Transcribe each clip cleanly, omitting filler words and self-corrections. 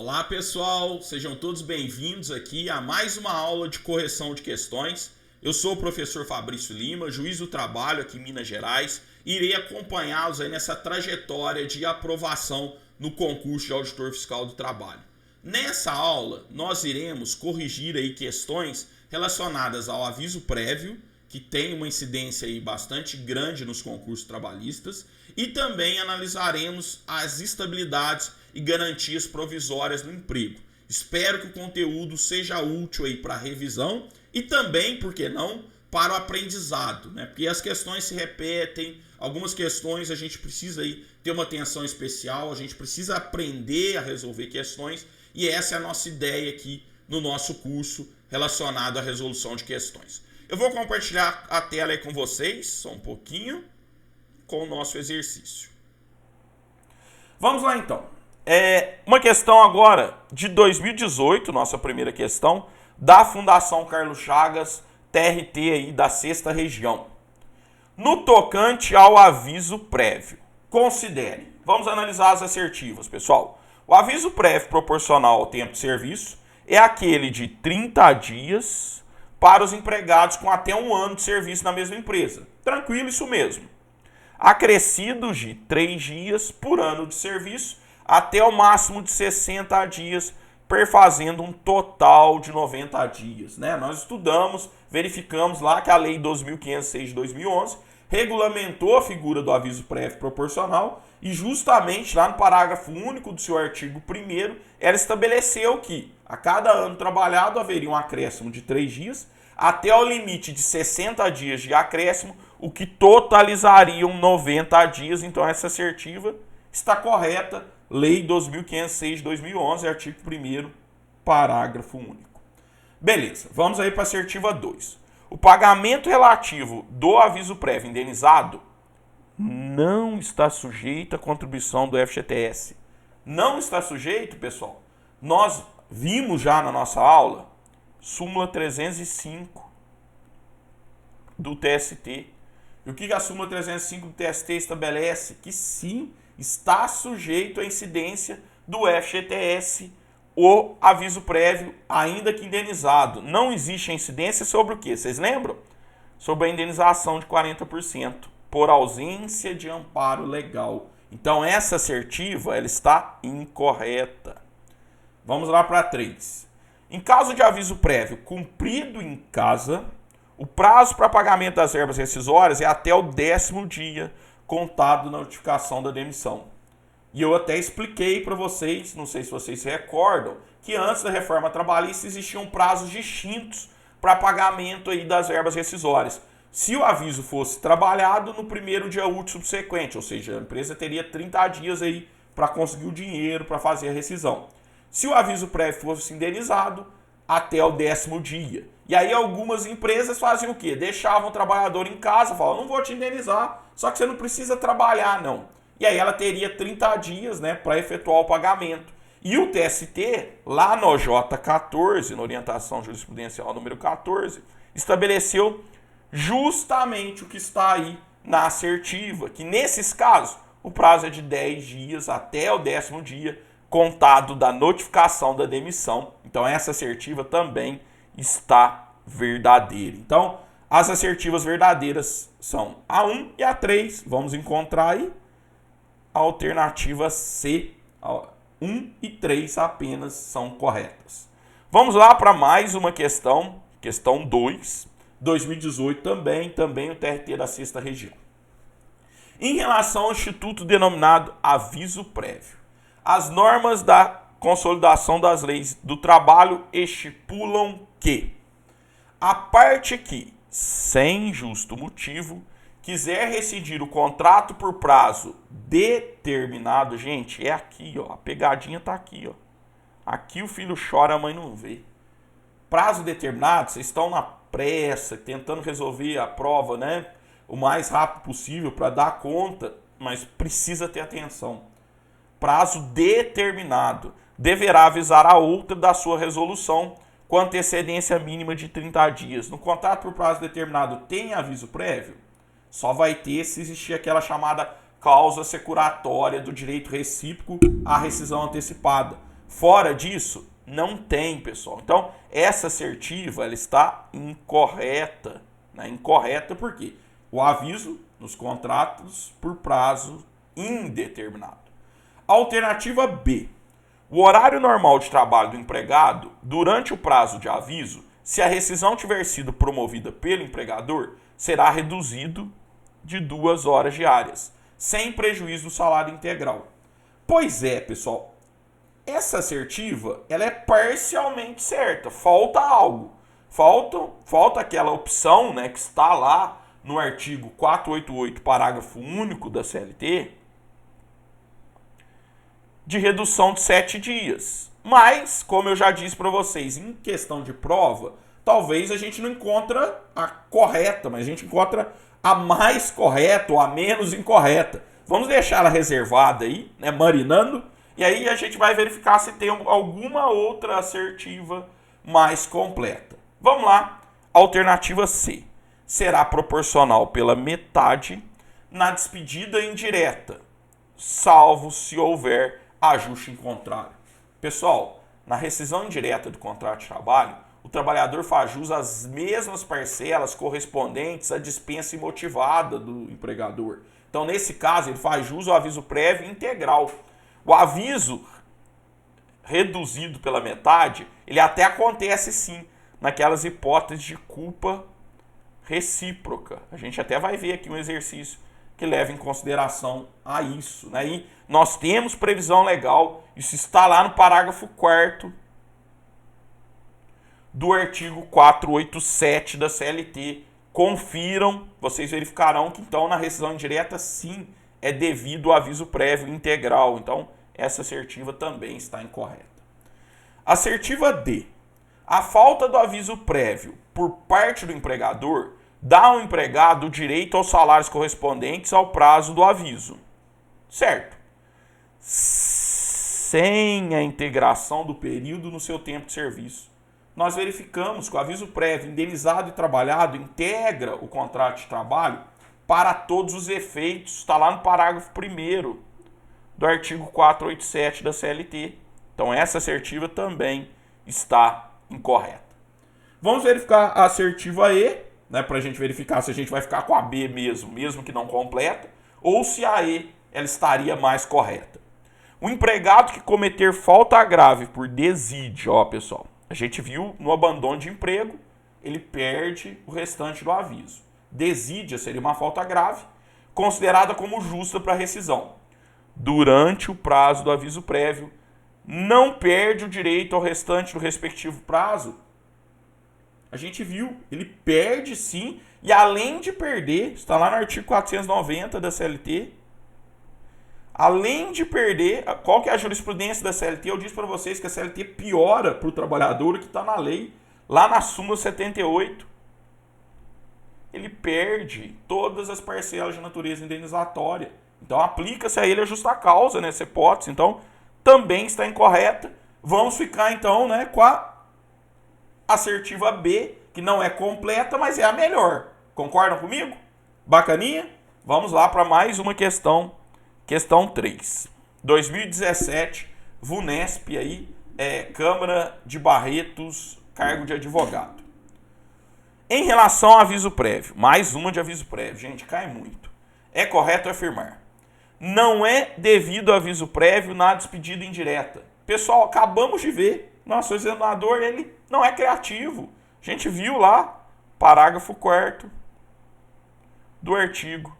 Olá pessoal, sejam todos bem-vindos aqui a mais uma aula de correção de questões. Eu sou o professor Fabrício Lima, juiz do trabalho aqui em Minas Gerais, e irei acompanhá-los aí nessa trajetória de aprovação no concurso de auditor fiscal do trabalho. Nessa aula, nós iremos corrigir aí questões relacionadas ao aviso prévio, que tem uma incidência aí bastante grande nos concursos trabalhistas, e também analisaremos as estabilidades e garantias provisórias no emprego. Espero que o conteúdo seja útil aí para a revisão e também, por que não, para o aprendizado, né? Porque as questões se repetem, algumas questões a gente precisa aí ter uma atenção especial, a gente precisa aprender a resolver questões, e essa é a nossa ideia aqui no nosso curso relacionado à resolução de questões. Eu vou compartilhar a tela aí com vocês, só um pouquinho, com o nosso exercício. Vamos lá então. Uma questão agora de 2018, nossa primeira questão, da Fundação Carlos Chagas, TRT aí da 6ª Região. No tocante ao aviso prévio, considere. Vamos analisar as assertivas, pessoal. O aviso prévio proporcional ao tempo de serviço é aquele de 30 dias para os empregados com até 1 ano de serviço na mesma empresa. Tranquilo, isso mesmo. Acrescidos de 3 dias por ano de serviço até o máximo de 60 dias, perfazendo um total de 90 dias. Né? Nós estudamos, verificamos lá que a Lei 12.506 de 2011 regulamentou a figura do aviso prévio proporcional e justamente lá no parágrafo único do seu artigo 1º, ela estabeleceu que a cada ano trabalhado haveria um acréscimo de 3 dias até o limite de 60 dias de acréscimo, o que totalizariam 90 dias. Então essa assertiva está correta. Lei 12.506 de 2011, artigo 1º, parágrafo único. Beleza, vamos aí para a assertiva 2. O pagamento relativo do aviso prévio indenizado não está sujeito à contribuição do FGTS. Não está sujeito, pessoal. Nós vimos já na nossa aula, súmula 305 do TST. E o que a súmula 305 do TST estabelece? Que sim, está sujeito à incidência do FGTS o aviso prévio, ainda que indenizado. Não existe a incidência sobre o quê? Vocês lembram? Sobre a indenização de 40% por ausência de amparo legal. Então essa assertiva ela está incorreta. Vamos lá para 3. Em caso de aviso prévio cumprido em casa, o prazo para pagamento das verbas rescisórias é até o 10º dia contado na notificação da demissão. E eu até expliquei para vocês, não sei se vocês se recordam, que antes da reforma trabalhista existiam prazos distintos para pagamento aí das verbas rescisórias. Se o aviso fosse trabalhado no primeiro dia útil subsequente, ou seja, a empresa teria 30 dias aí para conseguir o dinheiro para fazer a rescisão. Se o aviso prévio fosse indenizado, até o 10º dia. E aí algumas empresas faziam o quê? Deixavam o trabalhador em casa, falavam, não vou te indenizar, só que você não precisa trabalhar, não. E aí ela teria 30 dias, né, para efetuar o pagamento. E o TST, lá no J14, na orientação jurisprudencial número 14, estabeleceu justamente o que está aí na assertiva, que nesses casos o prazo é de 10 dias até o 10º dia, contado da notificação da demissão. Então essa assertiva também está verdadeira. Então as assertivas verdadeiras são a 1 e a 3. Vamos encontrar aí a alternativa C. 1 e 3 apenas são corretas. Vamos lá para mais uma questão. Questão 2. 2018 também o TRT da 6ª Região. Em relação ao instituto denominado aviso prévio, as normas da consolidação das leis do trabalho estipulam que a parte que, sem justo motivo, quiser rescindir o contrato por prazo determinado, gente, é aqui, ó, a pegadinha tá aqui, ó. Aqui o filho chora, a mãe não vê. Prazo determinado, vocês estão na pressa, tentando resolver a prova, né, o mais rápido possível para dar conta, mas precisa ter atenção. Prazo determinado deverá avisar a outra da sua resolução com antecedência mínima de 30 dias. No contrato por prazo determinado tem aviso prévio? Só vai ter se existir aquela chamada cláusula securatória do direito recíproco à rescisão antecipada. Fora disso, não tem, pessoal. Então, essa assertiva ela está incorreta. Né? Incorreta por quê? O aviso nos contratos por prazo indeterminado. Alternativa B. O horário normal de trabalho do empregado, durante o prazo de aviso, se a rescisão tiver sido promovida pelo empregador, será reduzido de 2 horas diárias, sem prejuízo do salário integral. Pois é, pessoal, essa assertiva ela é parcialmente certa, falta algo. Falta aquela opção, né, que está lá no artigo 488, parágrafo único da CLT, de redução de 7 dias. Mas, como eu já disse para vocês, em questão de prova, talvez a gente não encontra a correta, mas a gente encontra a mais correta ou a menos incorreta. Vamos deixar ela reservada aí, né, marinando, e aí a gente vai verificar se tem alguma outra assertiva mais completa. Vamos lá. Alternativa C. Será proporcional pela metade na despedida indireta, salvo se houver ajuste em contrário. Pessoal, na rescisão indireta do contrato de trabalho, o trabalhador faz jus às mesmas parcelas correspondentes à dispensa imotivada do empregador. Então, nesse caso, ele faz jus ao aviso prévio integral. O aviso reduzido pela metade, ele até acontece sim, naquelas hipóteses de culpa recíproca. A gente até vai ver aqui um exercício que leva em consideração a isso. Né? E nós temos previsão legal, isso está lá no parágrafo 4º do artigo 487 da CLT. Confiram, vocês verificarão que então na rescisão indireta sim é devido ao aviso prévio integral. Então essa assertiva também está incorreta. Assertiva D. A falta do aviso prévio por parte do empregador dá ao empregado o direito aos salários correspondentes ao prazo do aviso. Certo? Sem a integração do período no seu tempo de serviço. Nós verificamos que o aviso prévio, indenizado e trabalhado, integra o contrato de trabalho para todos os efeitos. Está lá no parágrafo 1º do artigo 487 da CLT. Então essa assertiva também está incorreta. Vamos verificar a assertiva E, né, para a gente verificar se a gente vai ficar com a B mesmo que não completa, ou se a E ela estaria mais correta. O empregado que cometer falta grave por desídia, ó pessoal, a gente viu no abandono de emprego, ele perde o restante do aviso. Desídia seria uma falta grave, considerada como justa para rescisão. Durante o prazo do aviso prévio, não perde o direito ao restante do respectivo prazo. A gente viu, ele perde sim, e além de perder, está lá no artigo 490 da CLT, além de perder, qual que é a jurisprudência da CLT? Eu disse para vocês que a CLT piora para o trabalhador o que está na lei, lá na súmula 78. Ele perde todas as parcelas de natureza indenizatória. Então aplica-se a ele a justa causa nessa hipótese. Então também está incorreta. Vamos ficar então, né, com a assertiva B, que não é completa, mas é a melhor. Concordam comigo? Bacaninha? Vamos lá para mais uma questão. Questão 3. 2017, VUNESP aí, Câmara de Barretos, cargo de advogado. Em relação ao aviso prévio, mais uma de aviso prévio, gente, cai muito. É correto afirmar: não é devido ao aviso prévio na despedida indireta. Pessoal, acabamos de ver, nosso examinador, ele não é criativo. A gente viu lá, parágrafo 4º do artigo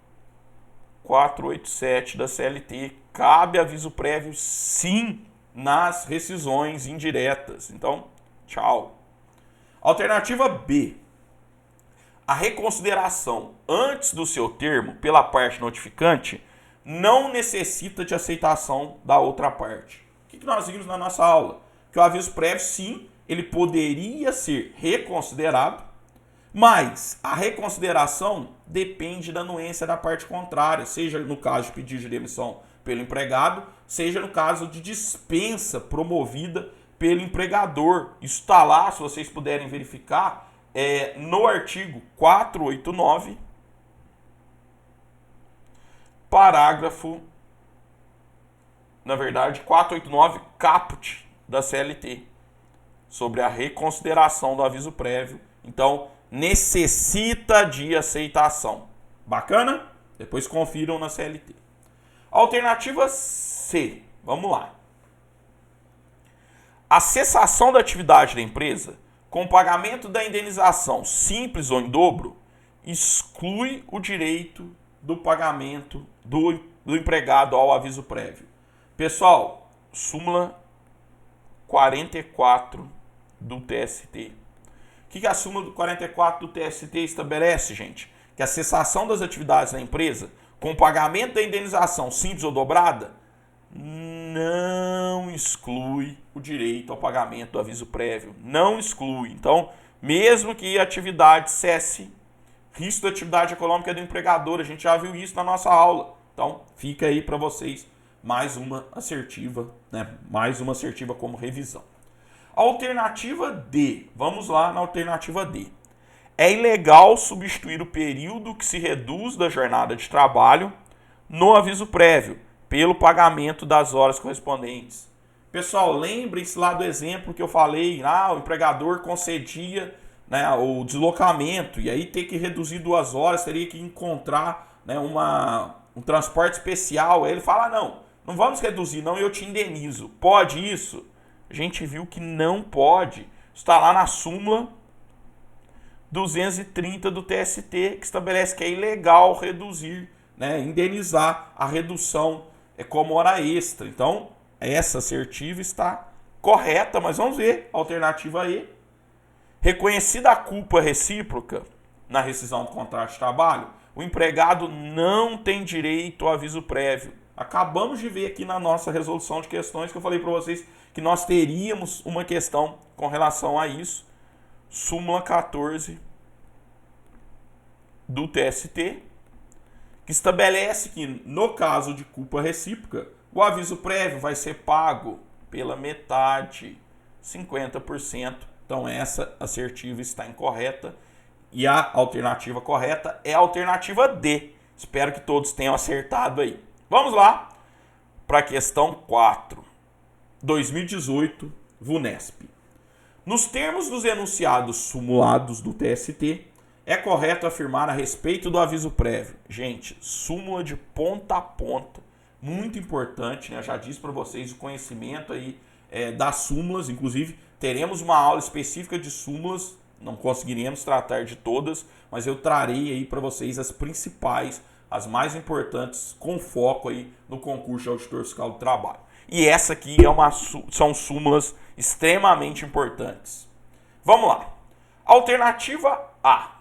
487 da CLT, cabe aviso prévio sim nas rescisões indiretas. Então, tchau. Alternativa B. A reconsideração antes do seu termo pela parte notificante não necessita de aceitação da outra parte. O que nós vimos na nossa aula? Que o aviso prévio, sim, ele poderia ser reconsiderado, mas a reconsideração depende da anuência da parte contrária, seja no caso de pedido de demissão pelo empregado, seja no caso de dispensa promovida pelo empregador. Isso está lá, se vocês puderem verificar, no artigo 489, parágrafo, na verdade, 489 caput, da CLT, sobre a reconsideração do aviso prévio. Então, necessita de aceitação. Bacana? Depois confiram na CLT. Alternativa C. Vamos lá. A cessação da atividade da empresa com pagamento da indenização simples ou em dobro exclui o direito do pagamento do empregado ao aviso prévio. Pessoal, súmula 44 do TST. O que a súmula 44 do TST estabelece, gente? Que a cessação das atividades da empresa com pagamento da indenização simples ou dobrada não exclui o direito ao pagamento do aviso prévio. Não exclui. Então, mesmo que a atividade cesse, risco da atividade econômica do empregador. A gente já viu isso na nossa aula. Então, fica aí para vocês mais uma assertiva, né? Mais uma assertiva como revisão. Alternativa D. Vamos lá na alternativa D. É ilegal substituir o período que se reduz da jornada de trabalho no aviso prévio pelo pagamento das horas correspondentes. Pessoal, lembrem-se lá do exemplo que eu falei, o empregador concedia, né, o deslocamento, e aí ter que reduzir 2 horas, teria que encontrar, né, um transporte especial. Aí ele fala, não vamos reduzir, não, eu te indenizo. Pode isso? A gente viu que não pode. Está lá na súmula 230 do TST, que estabelece que é ilegal reduzir, né, indenizar a redução como hora extra. Então, essa assertiva está correta, mas vamos ver a alternativa E. Reconhecida a culpa recíproca na rescisão do contrato de trabalho, o empregado não tem direito ao aviso prévio. Acabamos de ver aqui na nossa resolução de questões que eu falei para vocês que nós teríamos uma questão com relação a isso. Súmula 14 do TST, que estabelece que, no caso de culpa recíproca, o aviso prévio vai ser pago pela metade, 50%. Então, essa assertiva está incorreta. E a alternativa correta é a alternativa D. Espero que todos tenham acertado aí. Vamos lá para a questão 4. 2018, VUNESP. Nos termos dos enunciados simulados do TST, é correto afirmar a respeito do aviso prévio. Gente, súmula de ponta a ponta. Muito importante, né? Eu já disse para vocês o conhecimento aí das súmulas. Inclusive, teremos uma aula específica de súmulas. Não conseguiremos tratar de todas, mas eu trarei aí para vocês as principais, as mais importantes, com foco aí no concurso de auditor fiscal do trabalho. E essa aqui são súmulas extremamente importantes. Vamos lá. Alternativa A.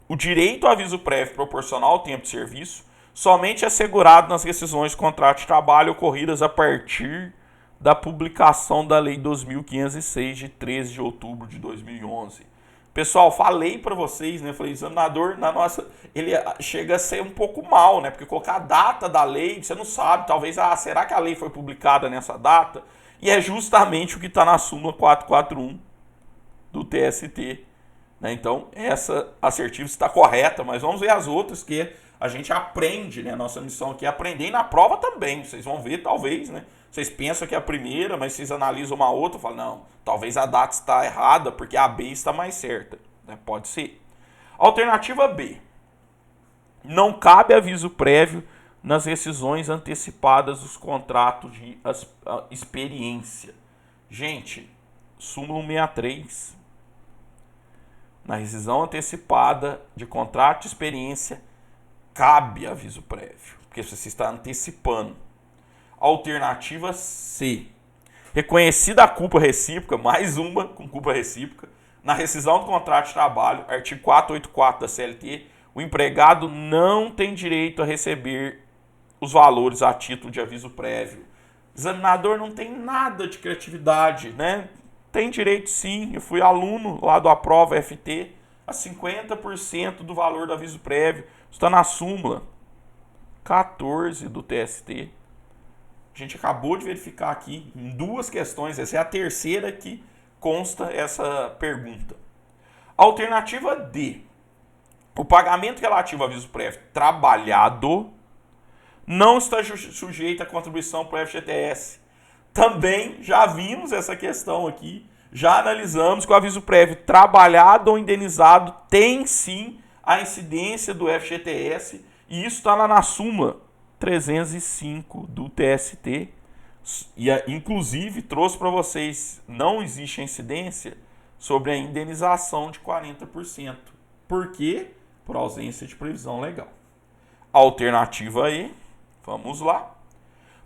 O direito ao aviso prévio proporcional ao tempo de serviço somente é assegurado nas rescisões de contrato de trabalho ocorridas a partir da publicação da Lei 2.506 de 13 de outubro de 2011. Pessoal, falei para vocês, né? Falei, examinador, ele chega a ser um pouco mal, né? Porque colocar a data da lei, você não sabe, talvez, será que a lei foi publicada nessa data? E é justamente o que está na súmula 441 do TST. Né? Então, essa assertiva está correta, mas vamos ver as outras que a gente aprende, né? Nossa missão aqui é aprender e na prova também. Vocês vão ver, talvez, né? Vocês pensam que é a primeira, mas vocês analisam uma outra e falam, não, talvez a data está errada porque a B está mais certa. Né? Pode ser. Alternativa B. Não cabe aviso prévio nas rescisões antecipadas dos contratos de experiência. Gente, súmula 163. Na rescisão antecipada de contrato de experiência, cabe aviso prévio, porque você está antecipando. Alternativa C. Reconhecida a culpa recíproca, mais uma com culpa recíproca, na rescisão do contrato de trabalho, artigo 484 da CLT, o empregado não tem direito a receber os valores a título de aviso prévio. O examinador não tem nada de criatividade, né? Tem direito sim, eu fui aluno lá do Aprova FT, a 50% do valor do aviso prévio. Está na súmula 14 do TST. A gente acabou de verificar aqui em 2 questões, essa é a terceira que consta essa pergunta. Alternativa D. O pagamento relativo ao aviso prévio trabalhado não está sujeito à contribuição para o FGTS. Também já vimos essa questão aqui, já analisamos que o aviso prévio trabalhado ou indenizado tem sim a incidência do FGTS, e isso está lá na súmula 305 do TST, e inclusive trouxe para vocês, não existe incidência sobre a indenização de 40%. Por quê? Por ausência de previsão legal. Alternativa E, vamos lá.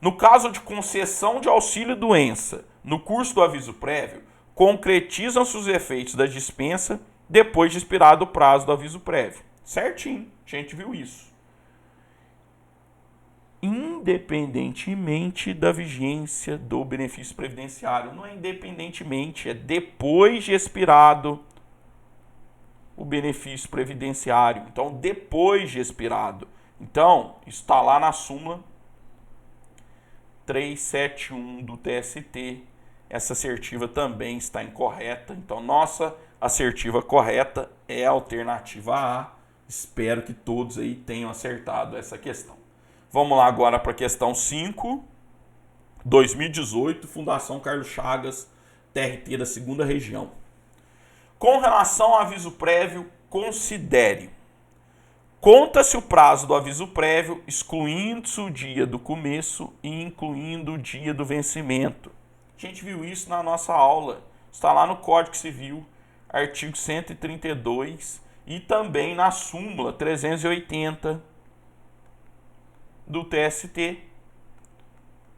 No caso de concessão de auxílio-doença no curso do aviso prévio, concretizam-se os efeitos da dispensa depois de expirado o prazo do aviso prévio. Certinho, a gente viu isso. Independentemente da vigência do benefício previdenciário. Não é independentemente, é depois de expirado o benefício previdenciário. Então, depois de expirado. Então, isso está lá na súmula 371 do TST. Essa assertiva também está incorreta. Então, nossa assertiva correta é a alternativa A. Espero que todos aí tenham acertado essa questão. Vamos lá agora para a questão 5. 2018, Fundação Carlos Chagas, TRT da 2ª Região. Com relação ao aviso prévio, considere: conta-se o prazo do aviso prévio, excluindo-se o dia do começo e incluindo o dia do vencimento. A gente viu isso na nossa aula. Está lá no Código Civil, artigo 132, e também na súmula 380 do TST,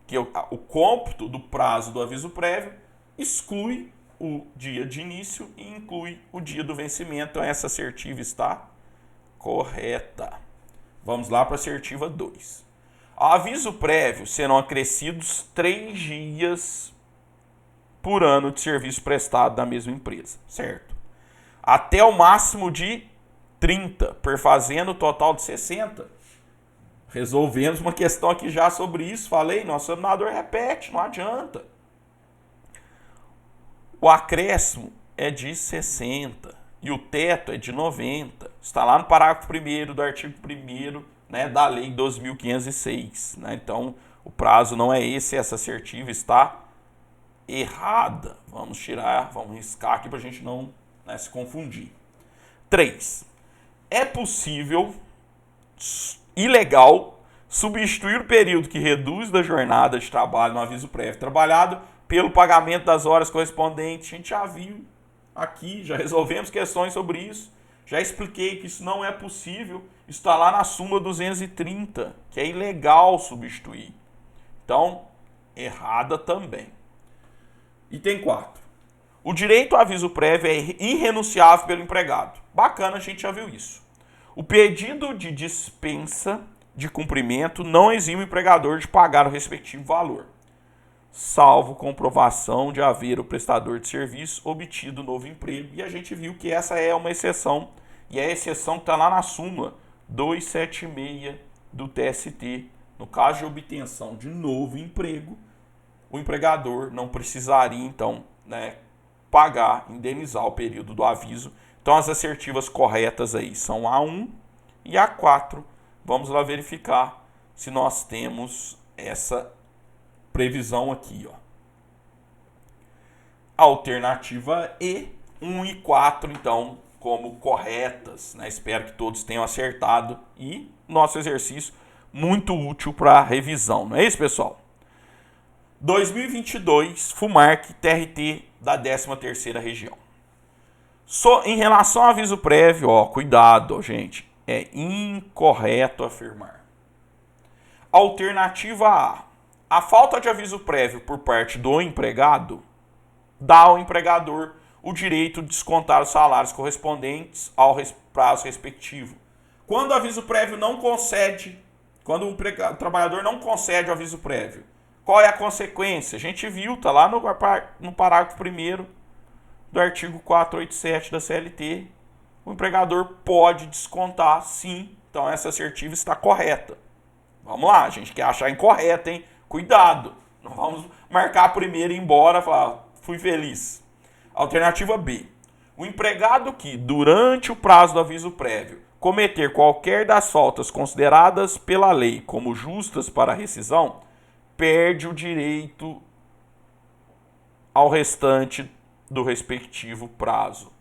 que é o cômputo do prazo do aviso prévio exclui o dia de início e inclui o dia do vencimento. Então, essa assertiva está correta. Vamos lá para a assertiva 2. Ao aviso prévio serão acrescidos 3 dias por ano de serviço prestado da mesma empresa, certo? Até o máximo de 30, perfazendo o total de 60. Resolvemos uma questão aqui já sobre isso. Falei, nosso examinador repete, não adianta. O acréscimo é de 60 e o teto é de 90. Está lá no parágrafo 1º do artigo 1º, né, da Lei 12.506. Né? Então, o prazo não é esse, essa assertiva está errada. Vamos tirar, vamos riscar aqui para a gente não, né, se confundir. 3. É possível e legal substituir o período que reduz da jornada de trabalho no aviso prévio trabalhado pelo pagamento das horas correspondentes. A gente já viu aqui, já resolvemos questões sobre isso, já expliquei que isso não é possível, isso está lá na súmula 230, que é ilegal substituir. Então, errada também. Item 4. O direito ao aviso prévio é irrenunciável pelo empregado. Bacana, a gente já viu isso. O pedido de dispensa de cumprimento não exime o empregador de pagar o respectivo valor, salvo comprovação de haver o prestador de serviço obtido novo emprego. E a gente viu que essa é uma exceção, e é a exceção que está lá na súmula 276 do TST. No caso de obtenção de novo emprego, o empregador não precisaria, então, né, pagar, indenizar o período do aviso. Então, as assertivas corretas aí são A1 e A4. Vamos lá verificar se nós temos essa previsão aqui, ó. Alternativa E, 1 e 4, então, como corretas, né? Espero que todos tenham acertado, e nosso exercício muito útil para revisão, não é isso, pessoal? 2022, FUMARC, TRT da 13ª Região. Em relação ao aviso prévio, ó, cuidado, gente, é incorreto afirmar. Alternativa A. A falta de aviso prévio por parte do empregado dá ao empregador o direito de descontar os salários correspondentes ao prazo respectivo. Quando o aviso prévio não concede, quando o trabalhador não concede o aviso prévio, qual é a consequência? A gente viu, está lá no parágrafo 1º do artigo 487 da CLT. O empregador pode descontar, sim. Então, essa assertiva está correta. Vamos lá, a gente quer achar incorreta, hein? Cuidado. Não vamos marcar primeiro e ir embora e falar, fui feliz. Alternativa B. O empregado que, durante o prazo do aviso prévio, cometer qualquer das faltas consideradas pela lei como justas para a rescisão, perde o direito ao restante do respectivo prazo.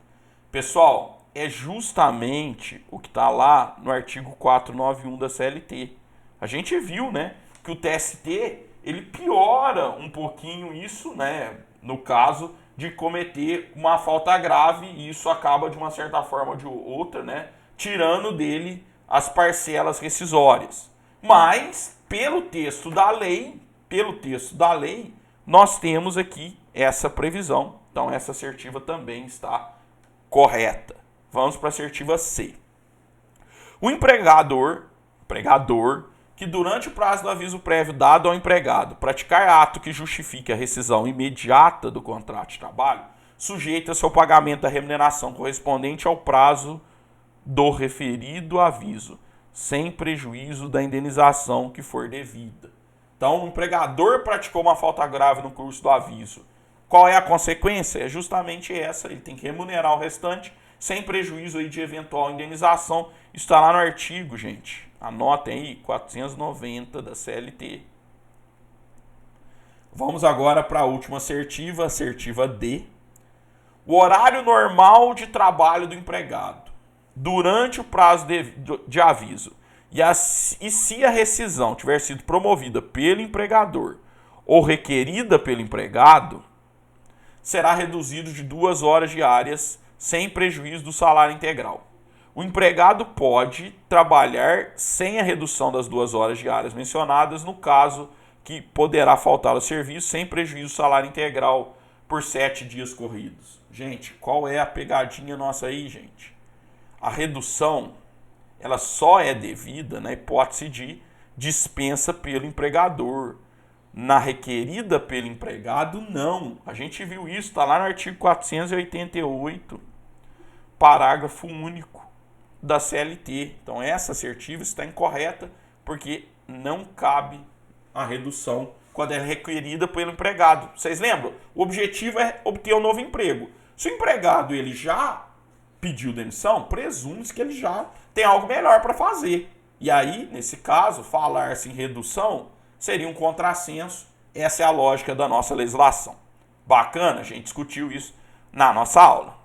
Pessoal, é justamente o que está lá no artigo 491 da CLT. A gente viu, né, que o TST ele piora um pouquinho isso, né, no caso de cometer uma falta grave, e isso acaba de uma certa forma ou de outra, né, tirando dele as parcelas rescisórias. Mas pelo texto da lei, nós temos aqui essa previsão. Então essa assertiva também está correta. Vamos para a assertiva C. O empregador que durante o prazo do aviso prévio dado ao empregado praticar ato que justifique a rescisão imediata do contrato de trabalho, sujeita-se ao pagamento da remuneração correspondente ao prazo do referido aviso, sem prejuízo da indenização que for devida. Então, o empregador praticou uma falta grave no curso do aviso. Qual é a consequência? É justamente essa, ele tem que remunerar o restante sem prejuízo aí de eventual indenização. Isso está lá no artigo, gente. Anotem aí, 490 da CLT. Vamos agora para a última assertiva, assertiva D. O horário normal de trabalho do empregado durante o prazo de aviso e se a rescisão tiver sido promovida pelo empregador ou requerida pelo empregado, será reduzido de 2 horas diárias sem prejuízo do salário integral. O empregado pode trabalhar sem a redução das 2 horas diárias mencionadas, no caso que poderá faltar ao serviço sem prejuízo do salário integral por 7 dias corridos. Gente, qual é a pegadinha nossa aí, gente? A redução, ela só é devida na hipótese de dispensa pelo empregador. Na requerida pelo empregado, não. A gente viu isso, está lá no artigo 488, parágrafo único da CLT. Então essa assertiva está incorreta porque não cabe a redução quando é requerida pelo empregado. Vocês lembram? O objetivo é obter um novo emprego. Se o empregado ele já pediu demissão, presume-se que ele já tem algo melhor para fazer. E aí, nesse caso, falar-se em redução seria um contrassenso. Essa é a lógica da nossa legislação. Bacana, a gente discutiu isso na nossa aula.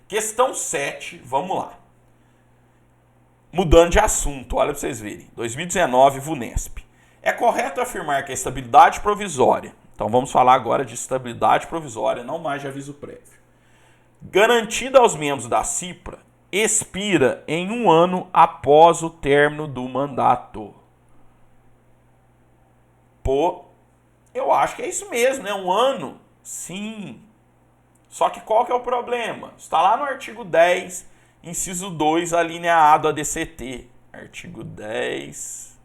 Questão 7, vamos lá. Mudando de assunto, olha para vocês verem. 2019, VUNESP. É correto afirmar que a estabilidade provisória, então vamos falar agora de estabilidade provisória, não mais de aviso prévio, garantida aos membros da CIPRA, expira em 1 ano após o término do mandato. Pô, eu acho que é isso mesmo, né? 1 ano? Sim. Só que qual que é o problema? Está lá no artigo 10, inciso 2, a linha A do ADCT. Artigo 10,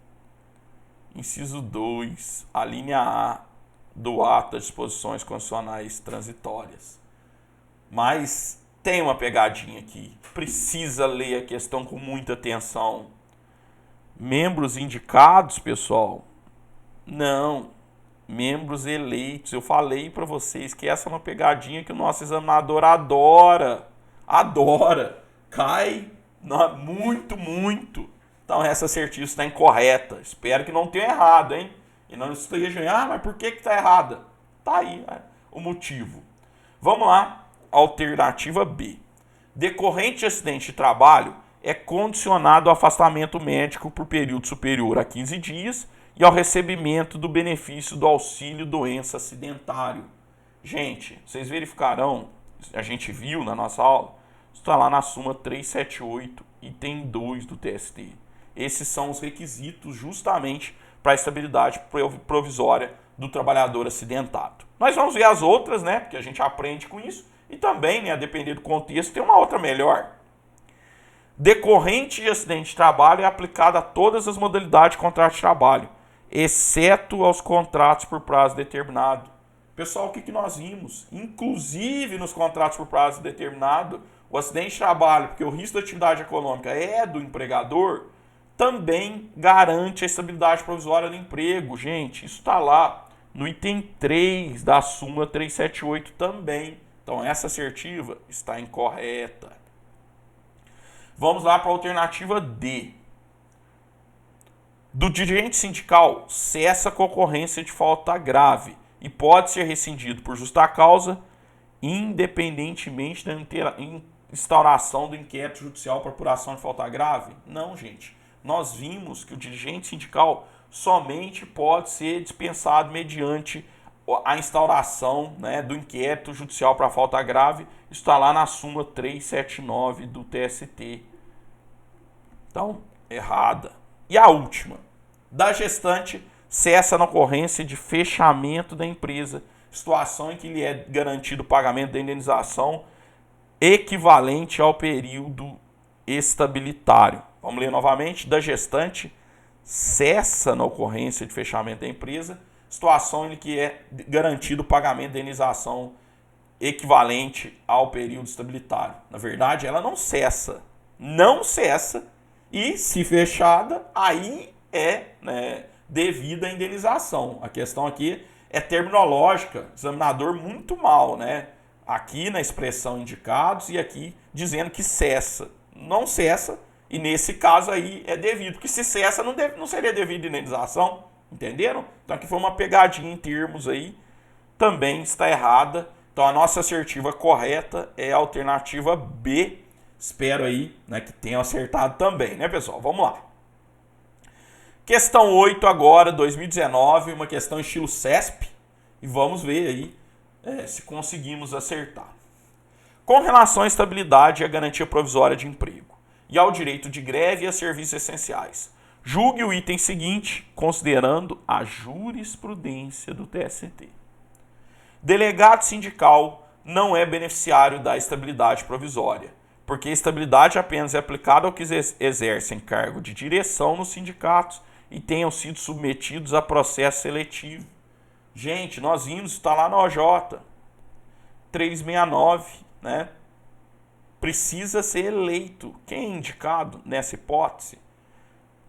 inciso 2, a linha A do ato das disposições constitucionais transitórias. Mas tem uma pegadinha aqui. Precisa ler a questão com muita atenção. Membros indicados, pessoal? Não. Membros eleitos. Eu falei para vocês que essa é uma pegadinha que o nosso examinador adora. Adora. Cai muito, muito. Então essa assertiva está incorreta. Espero que não tenha errado, hein? E não estejam, mas por que está errada? Tá aí, né? O motivo. Vamos lá. Alternativa B. Decorrente de acidente de trabalho é condicionado ao afastamento médico por período superior a 15 dias e ao recebimento do benefício do auxílio doença acidentário. Gente, vocês verificarão, a gente viu na nossa aula, está lá na súmula 378, item 2 do TST. Esses são os requisitos justamente para a estabilidade provisória do trabalhador acidentado. Nós vamos ver as outras, né, porque a gente aprende com isso, e também, né, a depender do contexto, tem uma outra melhor. Decorrente de acidente de trabalho é aplicada a todas as modalidades de contrato de trabalho, exceto aos contratos por prazo determinado. Pessoal, o que nós vimos? Inclusive nos contratos por prazo determinado, o acidente de trabalho, porque o risco da atividade econômica é do empregador, também garante a estabilidade provisória do emprego. Gente, isso está lá no item 3 da súmula 378 também. Então essa assertiva está incorreta. Vamos lá para a alternativa D. Do dirigente sindical cessa a concorrência de falta grave, e pode ser rescindido por justa causa, independentemente da instauração do inquérito judicial para apuração de falta grave? Não, gente. Nós vimos que o dirigente sindical somente pode ser dispensado mediante a instauração, né, do inquérito judicial para falta grave. Isso está lá na súmula 379 do TST. Então, errada. E a última. Da gestante, cessa na ocorrência de fechamento da empresa, situação em que lhe é garantido o pagamento da indenização equivalente ao período estabilitário. Vamos ler novamente. Da gestante, cessa na ocorrência de fechamento da empresa, situação em que é garantido o pagamento da indenização equivalente ao período estabilitário. Na verdade, ela não cessa. Não cessa. E, se fechada, aí é, né, devida a indenização. A questão aqui é terminológica. Examinador muito mal, né? Aqui na expressão indicados e aqui dizendo que cessa. Não cessa. E nesse caso aí é devido. Porque se cessa não seria devido a indenização. Entenderam? Então aqui foi uma pegadinha em termos aí. Também está errada. Então a nossa assertiva correta é a alternativa B. Espero aí, né, que tenham acertado também, né, pessoal? Vamos lá. Questão 8 agora, 2019, uma questão estilo CESP. E vamos ver aí se conseguimos acertar. Com relação à estabilidade e à garantia provisória de emprego, e ao direito de greve e a serviços essenciais, julgue o item seguinte, considerando a jurisprudência do TST. Delegado sindical não é beneficiário da estabilidade provisória, porque a estabilidade apenas é aplicada ao que exercem cargo de direção nos sindicatos e tenham sido submetidos a processo seletivo. Gente, nós vimos, está lá na OJ 369, né? Precisa ser eleito. Quem é indicado nessa hipótese?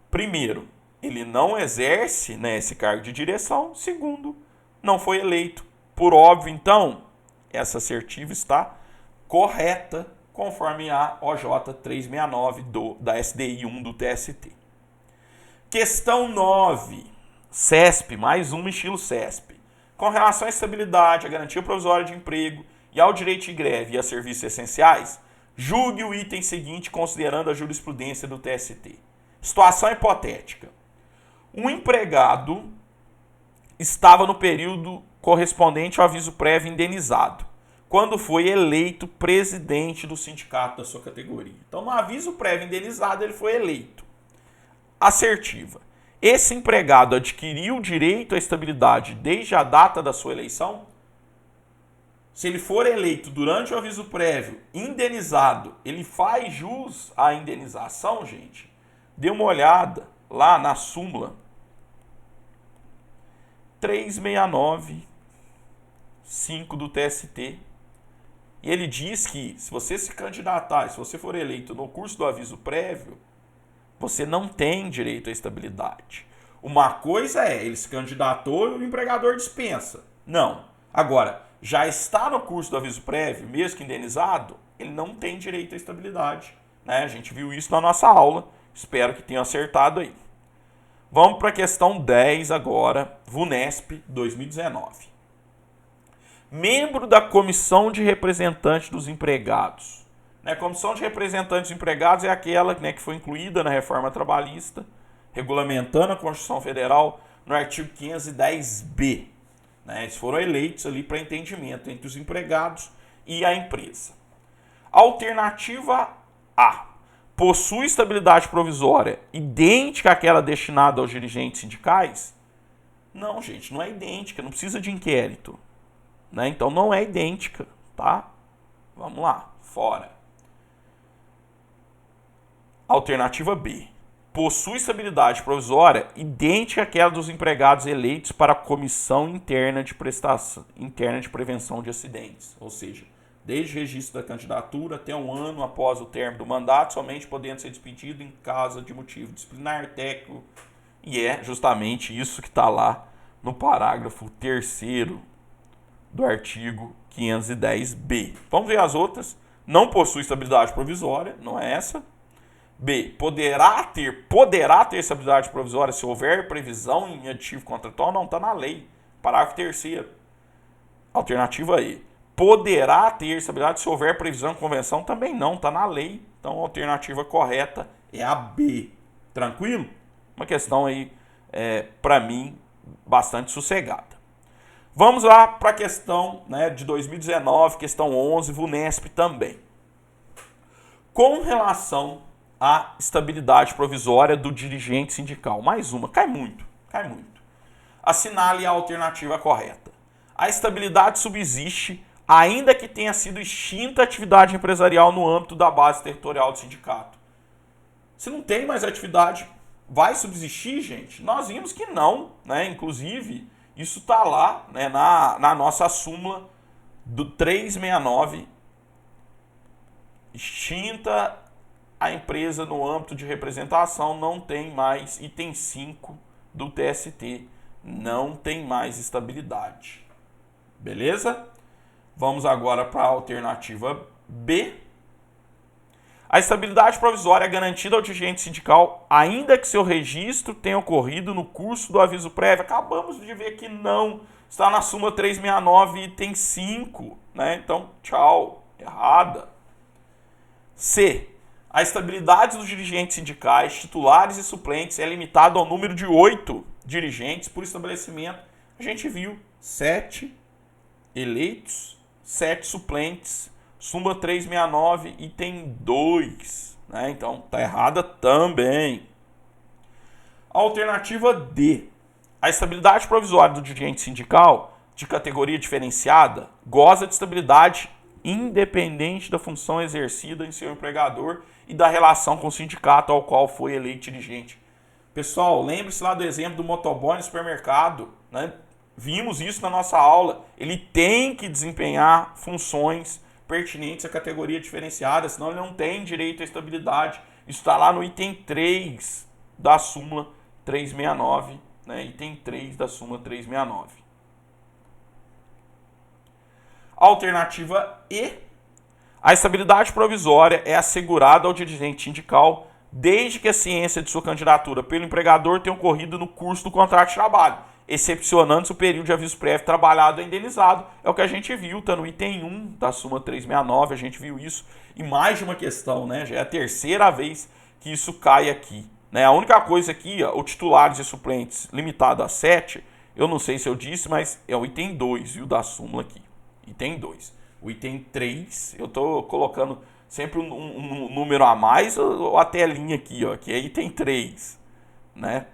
Primeiro, ele não exerce, né, esse cargo de direção. Segundo, não foi eleito. Por óbvio, então, essa assertiva está correta, conforme a OJ 369 da SDI 1 do TST. Questão 9. CESP, mais uma estilo CESP. Com relação à estabilidade, à garantia provisória de emprego e ao direito de greve e a serviços essenciais, julgue o item seguinte considerando a jurisprudência do TST. Situação hipotética. Um empregado estava no período correspondente ao aviso prévio indenizado, quando foi eleito presidente do sindicato da sua categoria. Então, no aviso prévio indenizado, ele foi eleito. Assertiva. Esse empregado adquiriu o direito à estabilidade desde a data da sua eleição? Se ele for eleito durante o aviso prévio indenizado, ele faz jus à indenização, gente? Dê uma olhada lá na súmula 369, 5 do TST. E ele diz que se você se candidatar, se você for eleito no curso do aviso prévio, você não tem direito à estabilidade. Uma coisa é, ele se candidatou e o empregador dispensa. Não. Agora, já está no curso do aviso prévio, mesmo que indenizado, ele não tem direito à estabilidade, né? A gente viu isso na nossa aula. Espero que tenham acertado aí. Vamos para a questão 10 agora, VUNESP 2019. Membro da Comissão de Representantes dos Empregados. A Comissão de Representantes dos Empregados é aquela, né, que foi incluída na reforma trabalhista, regulamentando a Constituição Federal no artigo 510B. Né, eles foram eleitos ali para entendimento entre os empregados e a empresa. Alternativa A. Possui estabilidade provisória idêntica àquela destinada aos dirigentes sindicais? Não, gente, não é idêntica, não precisa de inquérito. Né? Então não é idêntica, tá? Vamos lá, fora. Alternativa B. Possui estabilidade provisória idêntica àquela dos empregados eleitos para a Comissão Interna de Prevenção de Acidentes. Ou seja, desde o registro da candidatura até um ano após o término do mandato, somente podendo ser despedido em caso de motivo disciplinar, técnico. E é justamente isso que está lá no parágrafo 3º do artigo 510B. Vamos ver as outras. Não possui estabilidade provisória, não é essa. B. Poderá ter estabilidade provisória se houver previsão em aditivo contratual? Não, está na lei. Parágrafo 3º. Alternativa E. Poderá ter estabilidade se houver previsão em convenção? Também não, está na lei. Então a alternativa correta é a B. Tranquilo? Uma questão aí, para mim, bastante sossegada. Vamos lá para a questão, né, de 2019, questão 11, VUNESP também. Com relação à estabilidade provisória do dirigente sindical. Mais uma, cai muito. Assinale a alternativa correta. A estabilidade subsiste ainda que tenha sido extinta a atividade empresarial no âmbito da base territorial do sindicato. Se não tem mais atividade, vai subsistir, gente? Nós vimos que não, né? Inclusive, isso está lá, né, na nossa súmula do 369, extinta a empresa no âmbito de representação, não tem mais, item 5 do TST, não tem mais estabilidade. Beleza? Vamos agora para a alternativa B. A estabilidade provisória é garantida ao dirigente sindical, ainda que seu registro tenha ocorrido no curso do aviso prévio. Acabamos de ver que não. Está na súmula 369, item 5. Né? Então, tchau. Errada. C. A estabilidade dos dirigentes sindicais, titulares e suplentes é limitada ao número de 8 dirigentes por estabelecimento. A gente viu 7 eleitos, 7 suplentes. Súmula 369, item 2. Né? Então, está errada também. Alternativa D. A estabilidade provisória do dirigente sindical de categoria diferenciada goza de estabilidade independente da função exercida em seu empregador e da relação com o sindicato ao qual foi eleito dirigente. Pessoal, lembre-se lá do exemplo do motoboy no supermercado. Né? Vimos isso na nossa aula. Ele tem que desempenhar funções pertinentes à categoria diferenciada, senão ele não tem direito à estabilidade. Isso está lá no item 3 da súmula 369, né? Item 3 da súmula 369. Alternativa E. A estabilidade provisória é assegurada ao dirigente sindical desde que a ciência de sua candidatura pelo empregador tenha ocorrido no curso do contrato de trabalho, excepcionando-se o período de aviso prévio trabalhado e indenizado. É o que a gente viu, está no item 1 da súmula 369, a gente viu isso em mais de uma questão, né? Já é a terceira vez que isso cai aqui. Né? A única coisa aqui, ó, o titulares e suplentes limitado a 7, eu não sei se eu disse, mas é o item 2, viu, da súmula aqui. Item 2. O item 3, eu estou colocando sempre um número a mais ou a telinha aqui, ó, que é item 3, né?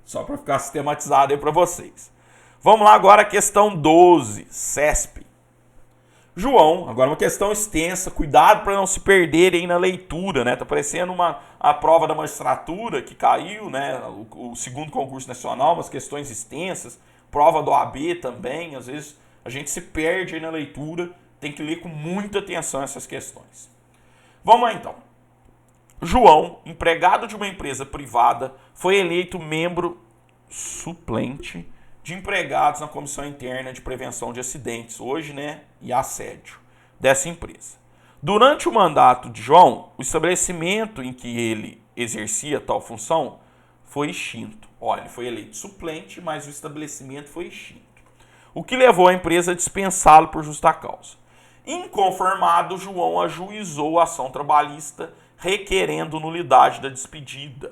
Só para ficar sistematizado aí para vocês. Vamos lá agora a questão 12, CESP. João, agora uma questão extensa, cuidado para não se perderem na leitura, né? Tá parecendo a prova da magistratura que caiu, né? O segundo concurso nacional, umas questões extensas, prova do OAB também, às vezes a gente se perde aí na leitura, tem que ler com muita atenção essas questões. Vamos lá então. João, empregado de uma empresa privada, foi eleito membro suplente de empregados na Comissão Interna de Prevenção de Acidentes, hoje, né, e assédio, dessa empresa. Durante o mandato de João, o estabelecimento em que ele exercia tal função foi extinto. Olha, ele foi eleito suplente, mas o estabelecimento foi extinto. O que levou a empresa a dispensá-lo por justa causa. Inconformado, João ajuizou a ação trabalhista requerendo nulidade da despedida,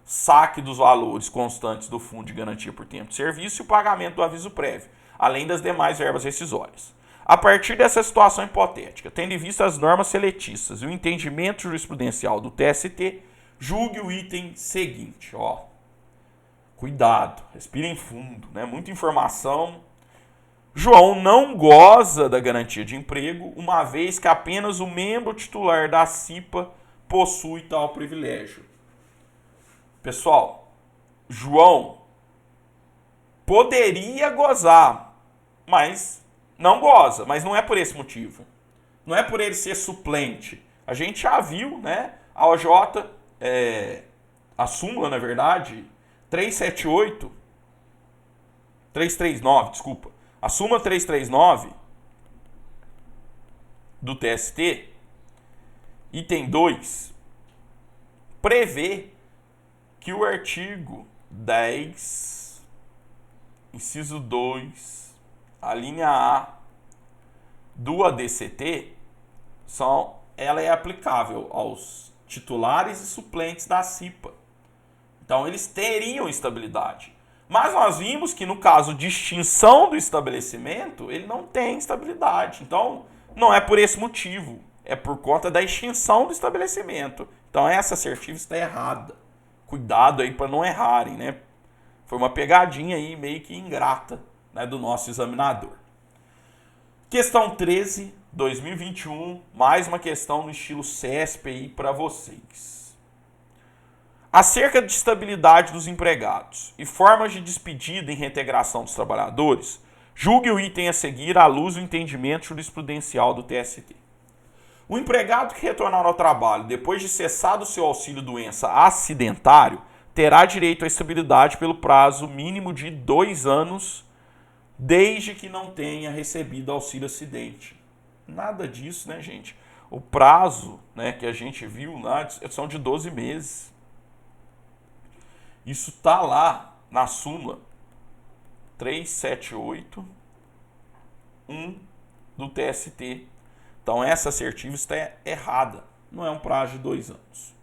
saque dos valores constantes do Fundo de Garantia por Tempo de Serviço e o pagamento do aviso prévio, além das demais verbas rescisórias. A partir dessa situação hipotética, tendo em vista as normas seletistas e o entendimento jurisprudencial do TST, julgue o item seguinte. Ó. Cuidado, respirem fundo, né? Muita informação. João não goza da garantia de emprego, uma vez que apenas o membro titular da CIPA possui tal privilégio. Pessoal, João poderia gozar, mas não goza, mas não é por esse motivo. Não é por ele ser suplente. A gente já viu, né? A OJ, a súmula, na verdade, 339, desculpa. A súmula 339 do TST, item 2, prevê que o artigo 10, inciso 2, a linha A do ADCT, ela é aplicável aos titulares e suplentes da CIPA. Então, eles teriam estabilidade. Mas nós vimos que no caso de extinção do estabelecimento, ele não tem estabilidade. Então, não é por esse motivo. É por conta da extinção do estabelecimento. Então, essa assertiva está errada. Cuidado aí para não errarem, né? Foi uma pegadinha aí meio que ingrata, né, do nosso examinador. Questão 13, 2021. Mais uma questão no estilo CESP aí para vocês. Acerca de estabilidade dos empregados e formas de despedida e reintegração dos trabalhadores, julgue o item a seguir à luz do entendimento jurisprudencial do TST. O empregado que retornar ao trabalho depois de cessado o seu auxílio-doença acidentário terá direito à estabilidade pelo prazo mínimo de 2 anos, desde que não tenha recebido auxílio-acidente. Nada disso, né, gente? O prazo, né, que a gente viu lá são de 12 meses. Isso está lá na súmula 378.1 do TST. Então, essa assertiva está errada. Não é um prazo de 2 anos.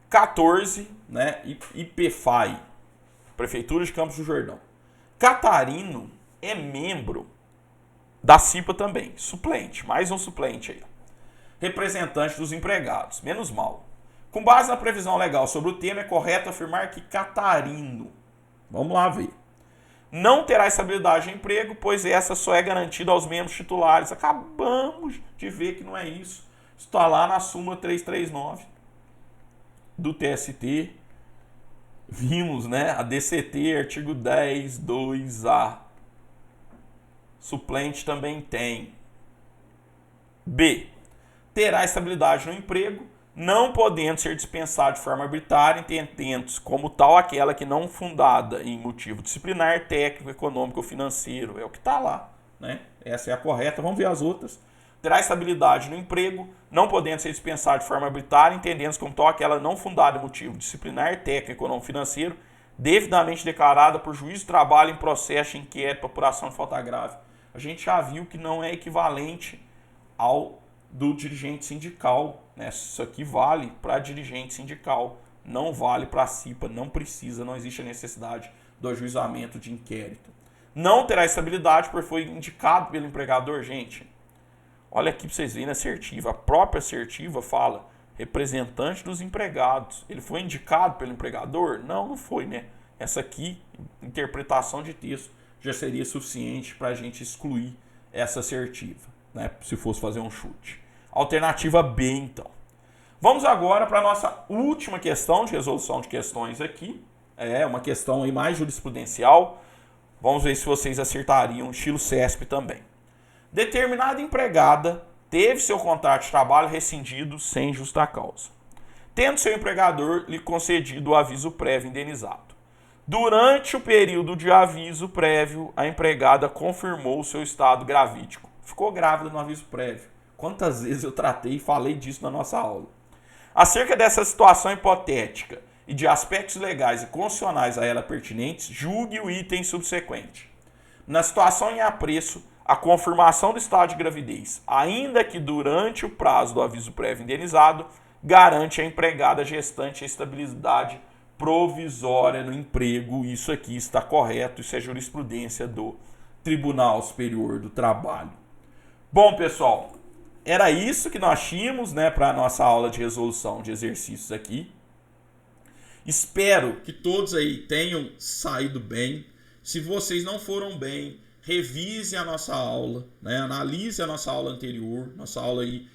14, né, IPFAI, Prefeitura de Campos do Jordão. Catarino é membro da CIPA também. Suplente, mais um suplente aí. Representante dos empregados, menos mal. Com base na previsão legal sobre o tema, é correto afirmar que Catarino, vamos lá ver, não terá estabilidade em emprego, pois essa só é garantida aos membros titulares. Acabamos de ver que não é isso. Isso está lá na súmula 339 do TST. Vimos, né? A DCT, artigo 10, 2A. Suplente também tem. B. Terá estabilidade no emprego, não podendo ser dispensado de forma arbitrária, entendendo-se como tal aquela que não fundada em motivo disciplinar, técnico, econômico ou financeiro. É o que está lá, né? Essa é a correta. Vamos ver as outras. Terá estabilidade no emprego, não podendo ser dispensado de forma arbitrária, entendendo-se como tal aquela não fundada em motivo disciplinar, técnico, econômico, financeiro, devidamente declarada por juiz do trabalho em processo de inquérito por apuração de falta grave. A gente já viu que não é equivalente ao do dirigente sindical, né? Isso aqui vale para dirigente sindical, não vale para a CIPA, não precisa, não existe a necessidade do ajuizamento de inquérito. Não terá estabilidade por foi indicado pelo empregador, gente. Olha aqui para vocês verem a assertiva. A própria assertiva fala representante dos empregados. Ele foi indicado pelo empregador? Não, não foi, né? Essa aqui, interpretação de texto, já seria suficiente para a gente excluir essa assertiva, né? Se fosse fazer um chute. Alternativa B, então. Vamos agora para a nossa última questão de resolução de questões aqui. É uma questão aí mais jurisprudencial. Vamos ver se vocês acertariam, estilo CESP também. Determinada empregada teve seu contrato de trabalho rescindido sem justa causa, tendo seu empregador lhe concedido o aviso prévio indenizado. Durante o período de aviso prévio, a empregada confirmou seu estado gravídico. Ficou grávida no aviso prévio. Quantas vezes eu tratei e falei disso na nossa aula. Acerca dessa situação hipotética e de aspectos legais e constitucionais a ela pertinentes, julgue o item subsequente. Na situação em apreço, a confirmação do estado de gravidez, ainda que durante o prazo do aviso prévio indenizado, garante à empregada gestante a estabilidade provisória no emprego. Isso aqui está correto, isso é jurisprudência do Tribunal Superior do Trabalho. Bom, pessoal, era isso que nós tínhamos, né, para a nossa aula de resolução de exercícios aqui. Espero que todos aí tenham saído bem. Se vocês não foram bem, revise a nossa aula, né, analise a nossa aula anterior, nossa aula aí,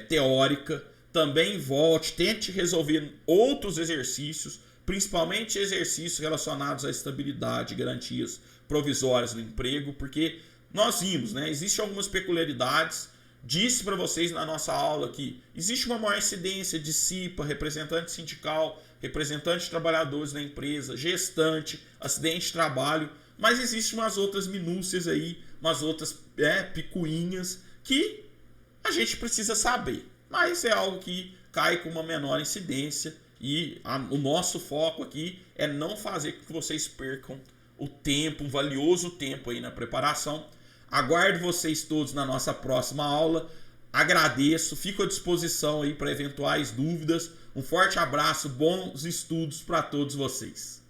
teórica. Também volte, tente resolver outros exercícios, principalmente exercícios relacionados à estabilidade e garantias provisórias no emprego, porque nós vimos, né, existem algumas peculiaridades. Disse para vocês na nossa aula que existe uma maior incidência de CIPA, representante sindical, representante de trabalhadores na empresa, gestante, acidente de trabalho, mas existem umas outras minúcias aí, umas outras picuinhas que a gente precisa saber. Mas é algo que cai com uma menor incidência e o nosso foco aqui é não fazer com que vocês percam o tempo, um valioso tempo aí na preparação. Aguardo vocês todos na nossa próxima aula. Agradeço, fico à disposição aí para eventuais dúvidas. Um forte abraço, bons estudos para todos vocês.